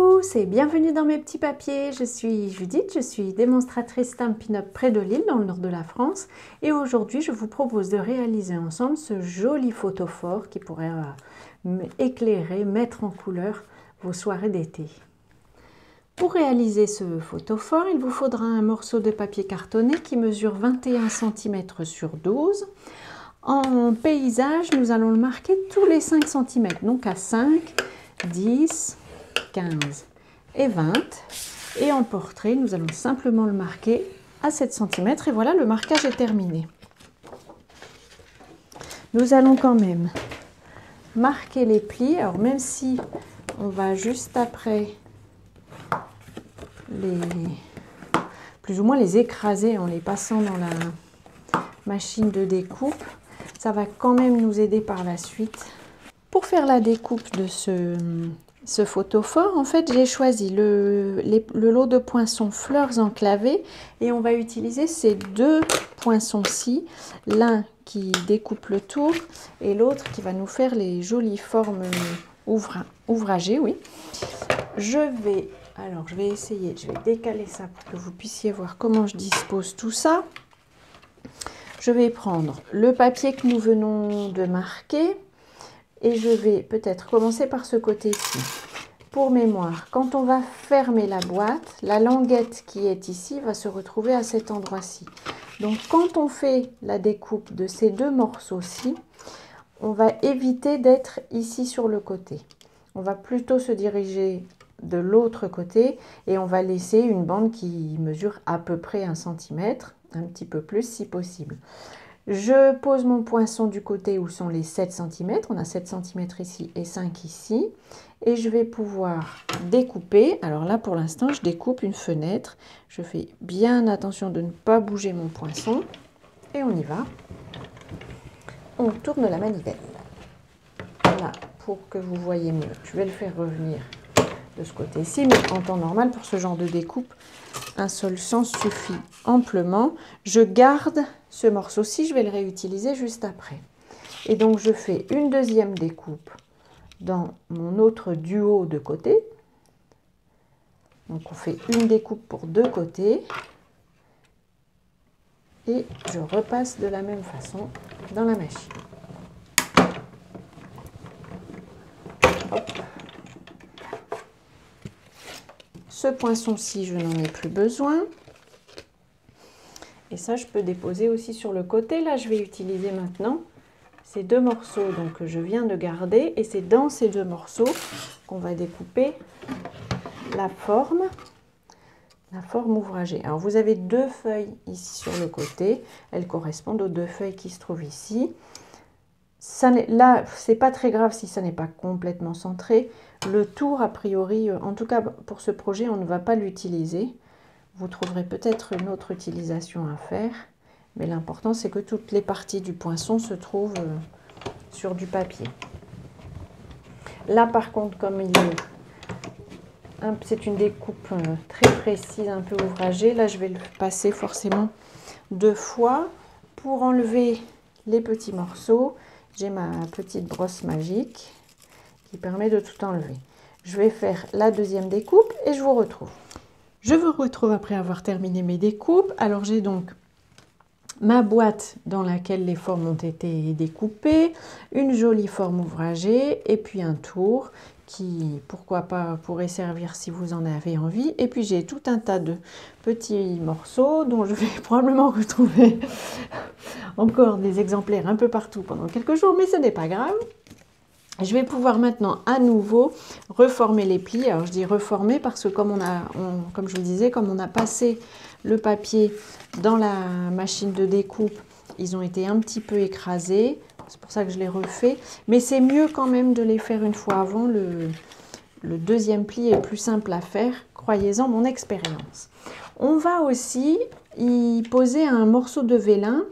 tous et bienvenue dans mes petits papiers. Je suis Judith, je suis démonstratrice Stampin' Up près de Lille dans le nord de la France et aujourd'hui je vous propose de réaliser ensemble ce joli photophore qui pourrait éclairer, mettre en couleur vos soirées d'été. Pour réaliser ce photophore, il vous faudra un morceau de papier cartonné qui mesure 21 cm sur 12. En paysage, nous allons le marquer tous les 5 cm, donc à 5, 10, 15 et 20. Et en portrait, nous allons simplement le marquer à 7 cm. Et voilà, le marquage est terminé. Nous allons quand même marquer les plis. Alors même si on va juste après plus ou moins les écraser en les passant dans la machine de découpe, ça va quand même nous aider par la suite. Pour faire la découpe de ce photophore, en fait, j'ai choisi le lot de poinçons fleurs enclavées et on va utiliser ces deux poinçons-ci, l'un qui découpe le tour et l'autre qui va nous faire les jolies formes ouvragées, oui. Je vais essayer, je vais décaler ça pour que vous puissiez voir comment je dispose tout ça. Je vais prendre le papier que nous venons de marquer et je vais peut-être commencer par ce côté-ci. Pour mémoire, quand on va fermer la boîte, la languette qui est ici va se retrouver à cet endroit-ci. Donc quand on fait la découpe de ces deux morceaux-ci, on va éviter d'être ici sur le côté. On va plutôt se diriger de l'autre côté et on va laisser une bande qui mesure à peu près 1 cm, un petit peu plus si possible. Je pose mon poinçon du côté où sont les 7 cm, on a 7 cm ici et 5 ici, et je vais pouvoir découper. Alors là pour l'instant je découpe une fenêtre, je fais bien attention de ne pas bouger mon poinçon, et on y va. On tourne la manivelle. Voilà, pour que vous voyez mieux, je vais le faire revenir de ce côté-ci, mais en temps normal, pour ce genre de découpe, un seul sens suffit amplement. Je garde ce morceau-ci, je vais le réutiliser juste après. Et donc, je fais une deuxième découpe dans mon autre duo de côté. Donc, on fait une découpe pour deux côtés. Et je repasse de la même façon dans la machine. Hop. Ce poinçon-ci, je n'en ai plus besoin. Et ça, je peux déposer aussi sur le côté. Là, je vais utiliser maintenant ces deux morceaux donc, que je viens de garder. Et c'est dans ces deux morceaux qu'on va découper la forme ouvragée. Alors, vous avez deux feuilles ici sur le côté. Elles correspondent aux deux feuilles qui se trouvent ici. Là, c'est pas très grave si ça n'est pas complètement centré. Le tour, a priori, en tout cas pour ce projet, on ne va pas l'utiliser. Vous trouverez peut-être une autre utilisation à faire, mais l'important c'est que toutes les parties du poinçon se trouvent sur du papier. Là par contre, comme c'est une découpe très précise, un peu ouvragée, là je vais le passer forcément deux fois pour enlever les petits morceaux. J'ai ma petite brosse magique qui permet de tout enlever. Je vais faire la deuxième découpe et je vous retrouve. Je vous retrouve après avoir terminé mes découpes. Alors j'ai donc ma boîte dans laquelle les formes ont été découpées, une jolie forme ouvragée et puis un tour qui, pourquoi pas, pourrait servir si vous en avez envie. Et puis j'ai tout un tas de petits morceaux dont je vais probablement retrouver encore des exemplaires un peu partout pendant quelques jours, mais ce n'est pas grave. Je vais pouvoir maintenant à nouveau reformer les plis. Alors je dis reformer parce que comme je vous le disais, comme on a passé le papier dans la machine de découpe, ils ont été un petit peu écrasés. C'est pour ça que je les refais. Mais c'est mieux quand même de les faire une fois avant. Le deuxième pli est plus simple à faire, croyez-en mon expérience. On va aussi y poser un morceau de vélin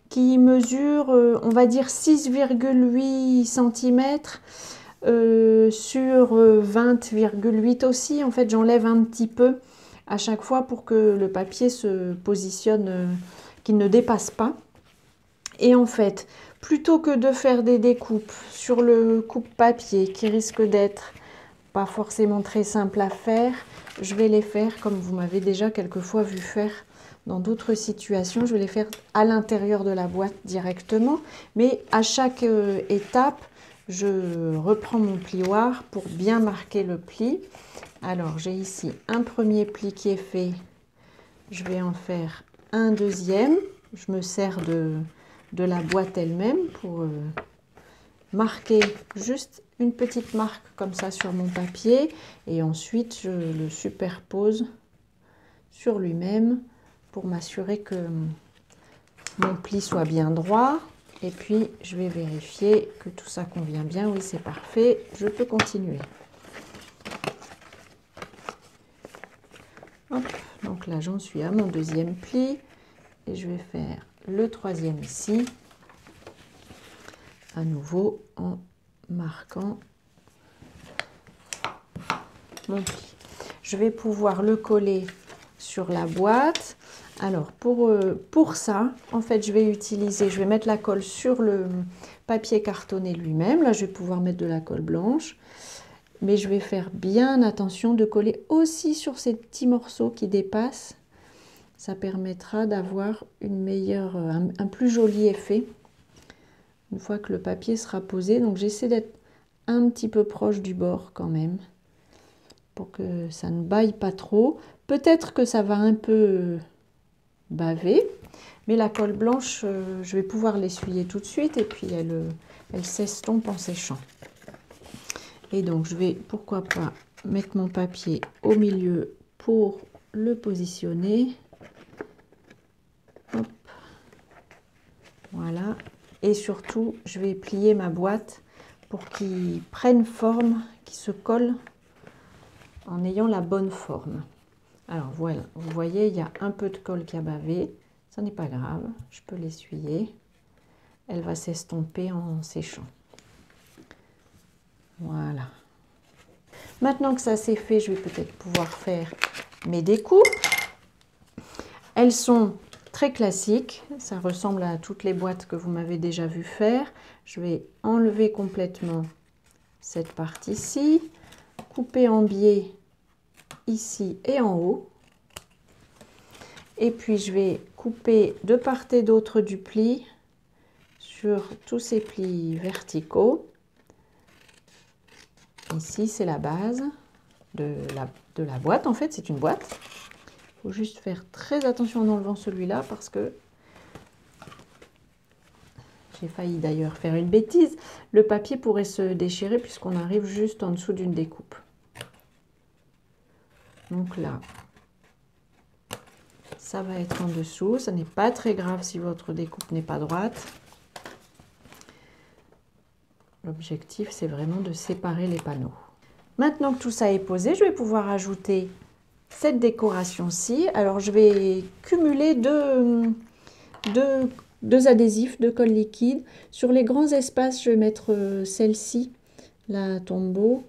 qui mesure, on va dire 6,8 cm sur 20,8 aussi. En fait, j'enlève un petit peu à chaque fois pour que le papier se positionne, qu'il ne dépasse pas. Et en fait, plutôt que de faire des découpes sur le coupe-papier qui risque d'être pas forcément très simples à faire. Je vais les faire comme vous m'avez déjà quelquefois vu faire dans d'autres situations. Je vais les faire à l'intérieur de la boîte directement. Mais à chaque étape, je reprends mon plioir pour bien marquer le pli. Alors, j'ai ici un premier pli qui est fait. Je vais en faire un deuxième. Je me sers de la boîte elle-même pour marquer juste une petite marque comme ça sur mon papier. Et ensuite, je le superpose sur lui-même pour m'assurer que mon pli soit bien droit. Et puis, je vais vérifier que tout ça convient bien. Oui, c'est parfait. Je peux continuer. Hop, donc là, j'en suis à mon deuxième pli. Et je vais faire le troisième ici. À nouveau, en marquant mon pli. Je vais pouvoir le coller sur la boîte. Alors, pour ça, en fait, je vais mettre la colle sur le papier cartonné lui-même. Là, je vais pouvoir mettre de la colle blanche. Mais je vais faire bien attention de coller aussi sur ces petits morceaux qui dépassent. Ça permettra d'avoir un plus joli effet une fois que le papier sera posé. Donc, j'essaie d'être un petit peu proche du bord quand même pour que ça ne baille pas trop. Peut-être que ça va un peu baver, mais la colle blanche, je vais pouvoir l'essuyer tout de suite et puis elle s'estompe en séchant. Et donc je vais, pourquoi pas, mettre mon papier au milieu pour le positionner. Hop. Voilà. Et surtout, je vais plier ma boîte pour qu'il prenne forme, qu'il se colle en ayant la bonne forme. Alors voilà, vous voyez, il y a un peu de colle qui a bavé. Ça n'est pas grave, je peux l'essuyer. Elle va s'estomper en séchant. Voilà. Maintenant que ça c'est fait, je vais peut-être pouvoir faire mes découpes. Elles sont très classiques. Ça ressemble à toutes les boîtes que vous m'avez déjà vu faire. Je vais enlever complètement cette partie-ci, couper en biais ici et en haut. Et puis je vais couper de part et d'autre du pli sur tous ces plis verticaux. Ici, c'est la base de la boîte. En fait, c'est une boîte. Il faut juste faire très attention en enlevant celui-là parce que j'ai failli d'ailleurs faire une bêtise. Le papier pourrait se déchirer puisqu'on arrive juste en dessous d'une découpe. Donc là, ça va être en dessous. Ça n'est pas très grave si votre découpe n'est pas droite. L'objectif, c'est vraiment de séparer les panneaux. Maintenant que tout ça est posé, je vais pouvoir ajouter cette décoration-ci. Alors, je vais cumuler deux adhésifs, deux colles liquides. Sur les grands espaces, je vais mettre celle-ci, la Tombow,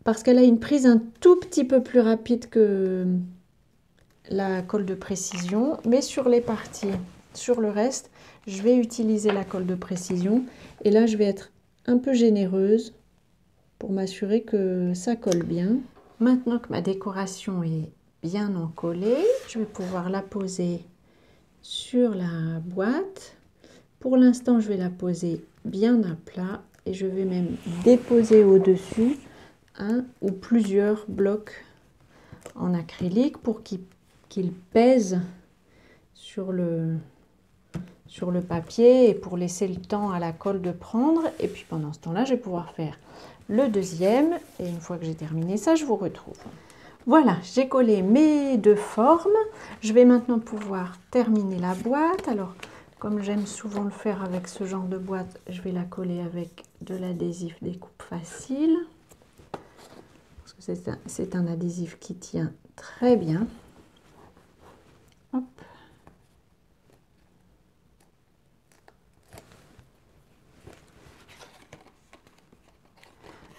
parce qu'elle a une prise un tout petit peu plus rapide que la colle de précision. Mais sur les parties, sur le reste, je vais utiliser la colle de précision. Et là, je vais être un peu généreuse pour m'assurer que ça colle bien. Maintenant que ma décoration est bien encollée, je vais pouvoir la poser sur la boîte. Pour l'instant, je vais la poser bien à plat et je vais même déposer au-dessus un ou plusieurs blocs en acrylique pour qu'ils pèsent sur le papier et pour laisser le temps à la colle de prendre. Et puis pendant ce temps-là, je vais pouvoir faire le deuxième. Et une fois que j'ai terminé ça, je vous retrouve. Voilà, j'ai collé mes deux formes. Je vais maintenant pouvoir terminer la boîte. Alors, comme j'aime souvent le faire avec ce genre de boîte, je vais la coller avec de l'adhésif découpe facile. Parce que c'est un adhésif qui tient très bien. Hop.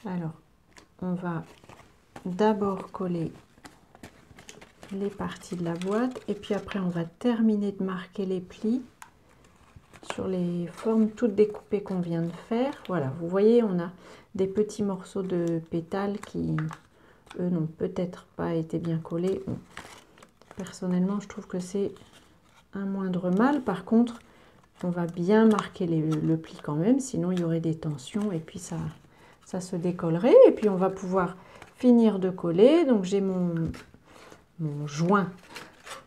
Alors, on va d'abord coller les parties de la boîte et puis après on va terminer de marquer les plis sur les formes toutes découpées qu'on vient de faire. Voilà, vous voyez, on a des petits morceaux de pétales qui, eux, n'ont peut-être pas été bien collés. Bon, personnellement, je trouve que c'est un moindre mal. Par contre, on va bien marquer le pli quand même, sinon il y aurait des tensions et puis ça se décollerait. Et puis on va pouvoir finir de coller. Donc j'ai mon joint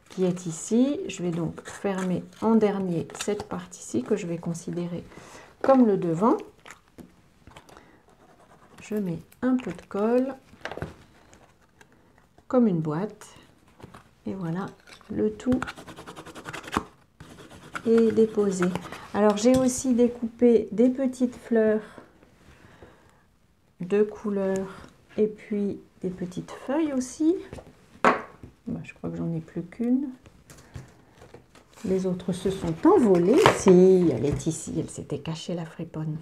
qui est ici. Je vais donc fermer en dernier cette partie-ci que je vais considérer comme le devant. Je mets un peu de colle, comme une boîte. Et voilà, le tout est déposé. Alors j'ai aussi découpé des petites fleurs de couleur et puis des petites feuilles aussi. Je crois que j'en ai plus qu'une. Les autres se sont envolées. Si, elle est ici, elle s'était cachée la friponne.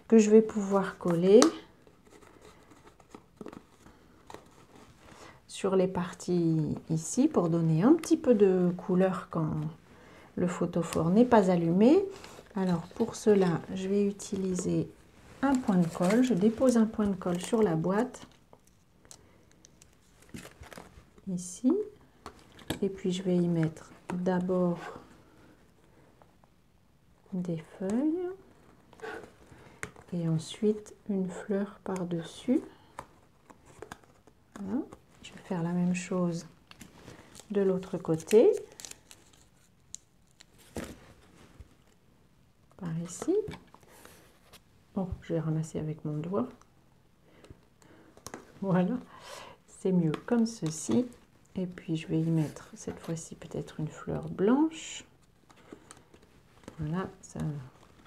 Que je vais pouvoir coller sur les parties ici pour donner un petit peu de couleur quand le photophore n'est pas allumé. Alors pour cela, je vais utiliser un point de colle. Je dépose un point de colle sur la boîte. Ici. Et puis je vais y mettre d'abord des feuilles et ensuite une fleur par-dessus. Voilà. Je vais faire la même chose de l'autre côté. Par ici. Oh, je vais ramasser avec mon doigt. Voilà, c'est mieux comme ceci. Et puis je vais y mettre cette fois-ci peut-être une fleur blanche. Voilà, ça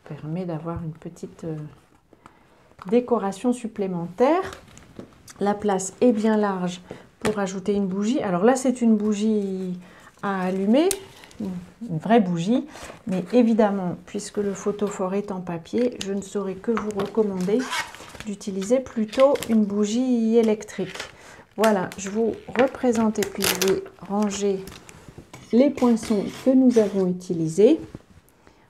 permet d'avoir une petite décoration supplémentaire. La place est bien large pour ajouter une bougie. Alors là, c'est une bougie à allumer, une vraie bougie. Mais évidemment, puisque le photophore est en papier, je ne saurais que vous recommander d'utiliser plutôt une bougie électrique. Voilà, je vous représente et puis je vais ranger les poinçons que nous avons utilisés.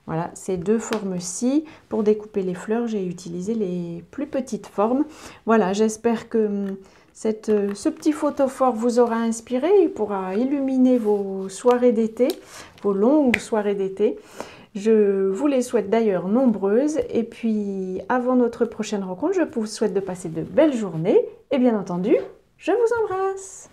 Voilà, ces deux formes-ci. Pour découper les fleurs, j'ai utilisé les plus petites formes. Voilà, j'espère que ce petit photophore vous aura inspiré. Il pourra illuminer vos soirées d'été, vos longues soirées d'été. Je vous les souhaite d'ailleurs nombreuses. Et puis, avant notre prochaine rencontre, je vous souhaite de passer de belles journées. Et bien entendu, je vous embrasse.